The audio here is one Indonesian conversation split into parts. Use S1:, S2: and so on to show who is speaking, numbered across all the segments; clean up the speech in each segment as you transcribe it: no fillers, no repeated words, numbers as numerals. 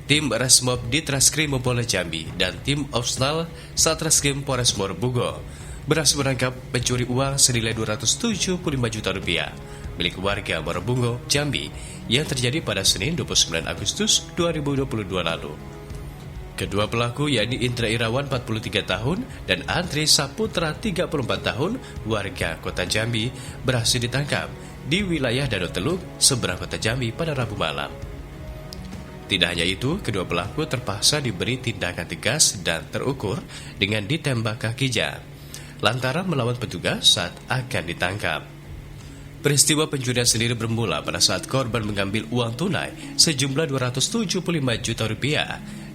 S1: tim Resmob Ditreskrim Polda Jambi dan tim Opsnal Satreskrim Polres Morebungo berhasil menangkap pencuri uang senilai Rp275 juta milik warga Morebungo, Jambi yang terjadi pada Senin 29 Agustus 2022 lalu. Kedua pelaku yakni Indra Irawan 43 tahun dan Andri Saputra 34 tahun warga Kota Jambi berhasil ditangkap di wilayah Danau Teluk, seberang Kota Jambi pada Rabu malam. Tidak hanya itu, kedua pelaku terpaksa diberi tindakan tegas dan terukur dengan ditembak kakinya lantaran melawan petugas saat akan ditangkap. Peristiwa pencurian sendiri bermula pada saat korban mengambil uang tunai sejumlah Rp275 juta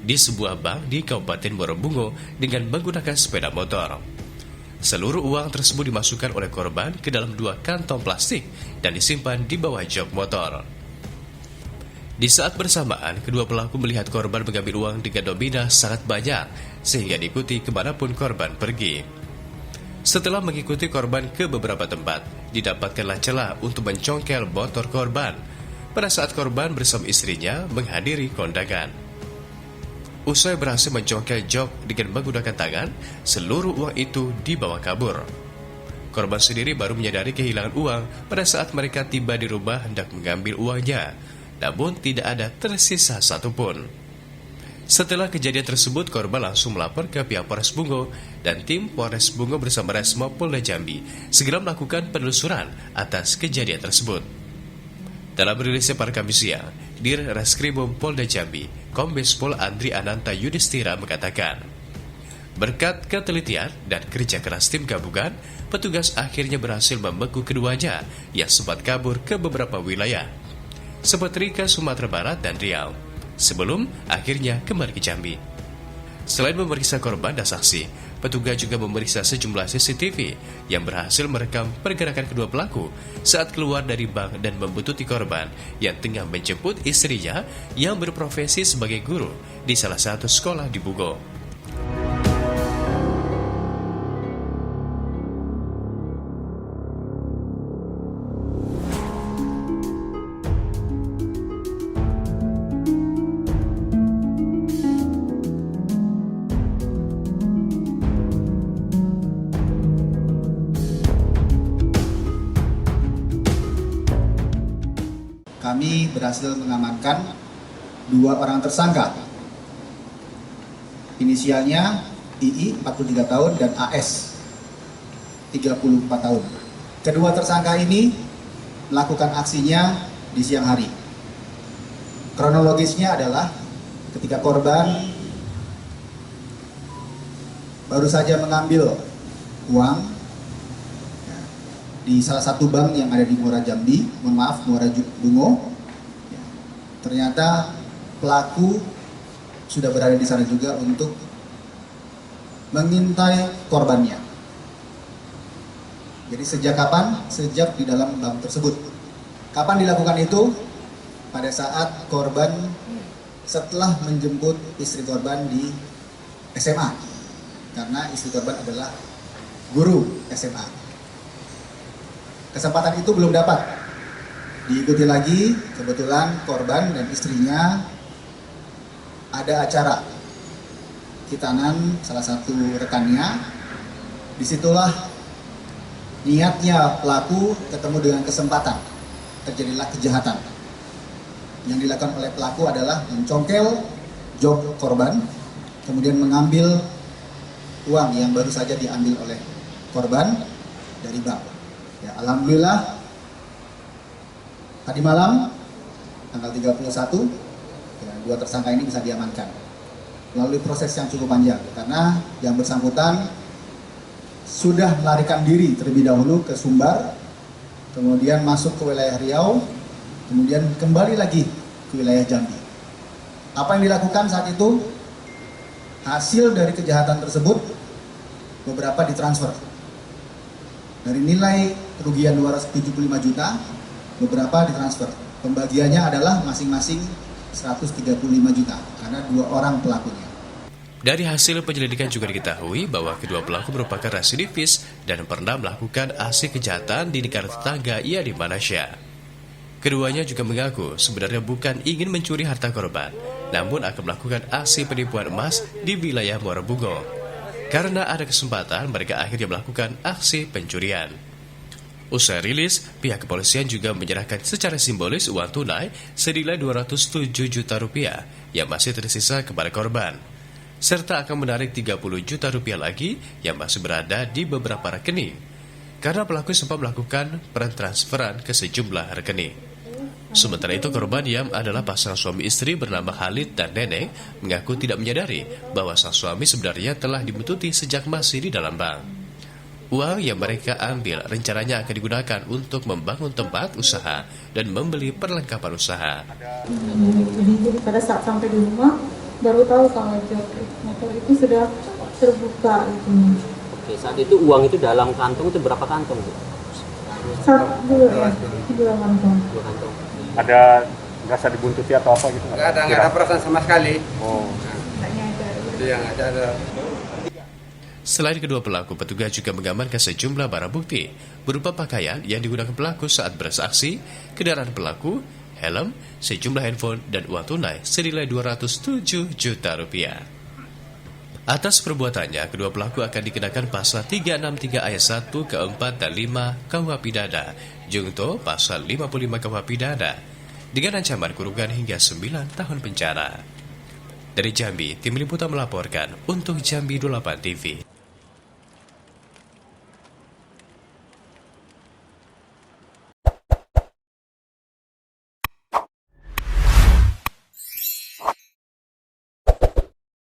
S1: di sebuah bank di Kabupaten Morebungo dengan menggunakan sepeda motor. Seluruh uang tersebut dimasukkan oleh korban ke dalam 2 kantong plastik dan disimpan di bawah jok motor. Di saat bersamaan, kedua pelaku melihat korban mengambil uang dengan nominal sangat banyak, sehingga diikuti kemanapun korban pergi. Setelah mengikuti korban ke beberapa tempat, didapatkanlah celah untuk mencongkel motor korban pada saat korban bersama istrinya menghadiri kondangan. Usai berhasil mencongkel jok dengan menggunakan tangan, seluruh uang itu dibawa kabur. Korban sendiri baru menyadari kehilangan uang pada saat mereka tiba di rumah hendak mengambil uangnya, namun tidak ada tersisa satupun. Setelah kejadian tersebut, korban langsung melapor ke pihak Polres Bungo dan tim Polres Bungo bersama Resmob Polda Jambi segera melakukan penelusuran atas kejadian tersebut. Dalam rilisnya pada Kamis siang, Dir Reskrimum Polda Jambi, Kombes Pol Andri Ananta Yudhistira mengatakan, berkat ketelitian dan kerja keras tim gabungan, petugas akhirnya berhasil membekuk keduanya yang sempat kabur ke beberapa wilayah seperti ke Sumatera Barat dan Riau, sebelum akhirnya kembali ke Jambi. Selain memeriksa korban dan saksi, petugas juga memeriksa sejumlah CCTV yang berhasil merekam pergerakan kedua pelaku saat keluar dari bank dan membuntuti korban yang tengah menjemput istrinya yang berprofesi sebagai guru di salah satu sekolah di Bungo.
S2: Kami berhasil mengamankan 2 orang tersangka. Inisialnya II 43 tahun dan AS 34 tahun. Kedua tersangka ini melakukan aksinya di siang hari. Kronologisnya adalah ketika korban baru saja mengambil uang di salah satu bank yang ada di Muara Jambi, Muara Bungo. Ternyata pelaku sudah berada di sana juga untuk mengintai korbannya. Jadi sejak kapan? Sejak di dalam bank tersebut. Kapan dilakukan itu? Pada saat korban setelah menjemput istri korban di SMA. Karena istri korban adalah guru SMA. Kesempatan itu belum dapat diikuti lagi. Kebetulan korban dan istrinya ada acara khitanan salah satu rekannya. Disitulah niatnya pelaku ketemu dengan kesempatan, terjadilah kejahatan. Yang dilakukan oleh pelaku adalah mencongkel jok korban, kemudian mengambil uang yang baru saja diambil oleh korban dari bank. Ya, alhamdulillah tadi malam tanggal 31 ya, 2 tersangka ini bisa diamankan melalui proses yang cukup panjang karena yang bersangkutan sudah melarikan diri terlebih dahulu ke Sumbar, kemudian masuk ke wilayah Riau, kemudian kembali lagi ke wilayah Jambi. Apa yang dilakukan saat itu? Hasil dari kejahatan tersebut beberapa ditransfer. Dari nilai kerugian 275 juta, beberapa ditransfer. Pembagiannya adalah masing-masing 135 juta, karena 2 orang pelakunya.
S1: Dari hasil penyelidikan juga diketahui bahwa kedua pelaku merupakan residivis dan pernah melakukan aksi kejahatan di negara tetangga, yakni Malaysia. Keduanya juga mengaku sebenarnya bukan ingin mencuri harta korban, namun akan melakukan aksi penipuan emas di wilayah Muara Bungo. Karena ada kesempatan, mereka akhirnya melakukan aksi pencurian. Usai rilis, pihak kepolisian juga menyerahkan secara simbolis uang tunai senilai 207 juta rupiah yang masih tersisa kepada korban, serta akan menarik 30 juta rupiah lagi yang masih berada di beberapa rekening, karena pelaku sempat melakukan transferan ke sejumlah rekening. Sementara itu, korban yang adalah pasangan suami istri bernama Khalid dan Neneng mengaku tidak menyadari bahwa sang suami sebenarnya telah dibuntuti sejak masih di dalam bank. Uang yang mereka ambil rencananya akan digunakan untuk membangun tempat usaha dan membeli perlengkapan usaha.
S3: Jadi pada saat sampai di rumah baru tahu kalau jok motor itu sudah terbuka.
S4: Oke, saat itu uang itu dalam kantong itu berapa kantong, Bu?
S3: Satu ya, dua kantong.
S4: 2 kantong.
S5: Ada rasa dibuntuti atau apa gitu?
S6: Nggak ada perasaan sama sekali.
S5: Oh.
S6: Itu yang ada.
S1: Selain kedua pelaku, petugas juga mengamankan sejumlah barang bukti berupa pakaian yang digunakan pelaku saat bersaksi, kendaraan pelaku, helm, sejumlah handphone, dan uang tunai senilai 207 juta rupiah. Atas perbuatannya, kedua pelaku akan dikenakan pasal 363 ayat 1, ke-4, dan 5 KUH Pidana, junto pasal 55 KUH Pidana, dengan ancaman kurungan hingga 9 tahun penjara. Dari Jambi, tim liputan melaporkan untuk Jambi 28 TV.